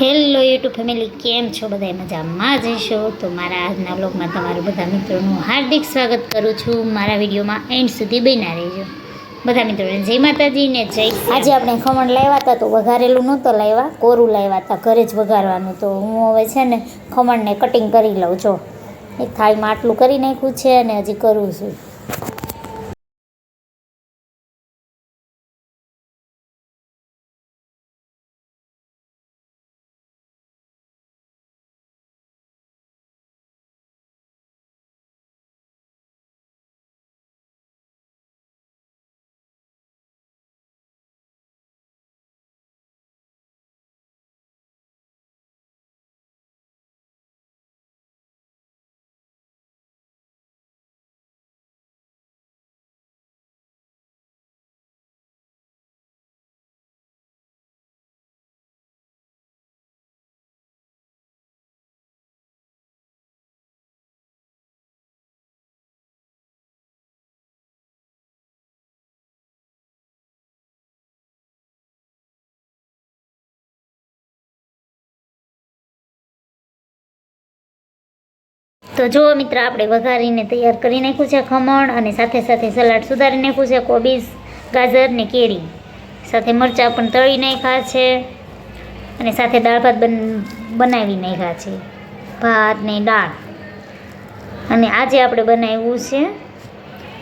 Hello YouTube family, કેમ છો? બધા મજામાં જ હશો. તો મારા આજના બ્લોગમાં તમારું બધા મિત્રોનું હાર્દિક સ્વાગત કરું છું. મારા વિડીયોમાં એન્ડ સુધી બન્યા રહેજો. બધા મિત્રોને જય માતાજી ને જય. આજે આપણે ખમણ લાવ્યા હતા, તો વઘારેલું નહોતો લાવ્યા, કોરું લાવ્યા હતા, ઘરે જ વઘારવાનું. તો હું હવે છે ને ખમણને કટિંગ કરી લઉં છો. એક થાળીમાં આટલું કરી નાખ્યું છે અને હજી કરું છું. તો જો મિત્ર, આપણે વઘારીને તૈયાર કરી નાખ્યું છે ખમણ, અને સાથે સાથે સલાડ સુધારી નાખ્યું છે, કોબીજ, ગાજર ને કેરી, સાથે મરચાં પણ તળી નાખ્યા છે, અને સાથે દાળ ભાત બનાવી નાખ્યા છે, ભાત ને દાળ. અને આજે આપણે બનાવ્યું છે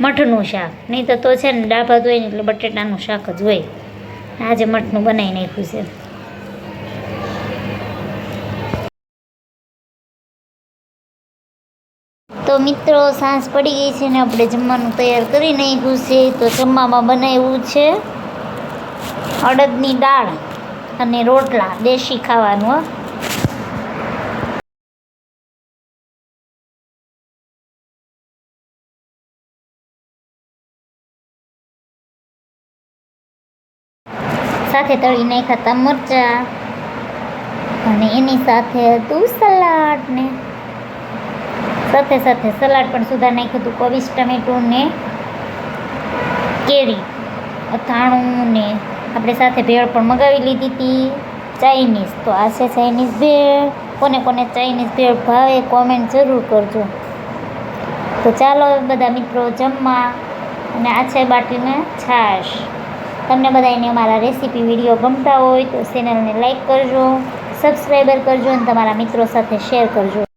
મઠનું શાક. નહીં તો છે ને દાળ ભાત હોય ને એટલે બટેટાનું શાક જ હોય. આજે મઠનું બનાવી નાખ્યું છે. તો મિત્રો, સાંજ પડી ગઈ છે ને આપણે જમવાનું તૈયાર કરી નાખ્યું છે. તો જમવામાં બનાવ્યું છે અડદની દાળ અને રોટલા, દેશી ખાવાનું. સાથે તળી નાખ્યા મરચાં, અને એની સાથે હતું સલાડ, ને સાથે સાથે સલાડ પણ સુધાર નાખ્યું હતું, કોબીજ, ટમેટું ને કેરી, અથાણું, ને આપણે સાથે ભેળ પણ મગાવી લીધી હતી, ચાઇનીઝ. તો આ છે ચાઇનીઝ ભેળ. કોને કોને ચાઇનીઝ ભેળ ભાવે કોમેન્ટ જરૂર કરજો. તો ચાલો બધા મિત્રો જમવા. અને આ છે બાટલીમાં છાશ. તમને બધાને અમારા રેસીપી વિડીયો ગમતા હોય તો ચેનલને લાઈક કરજો, સબસ્ક્રાઈબર કરજો, અને તમારા મિત્રો સાથે શેર કરજો.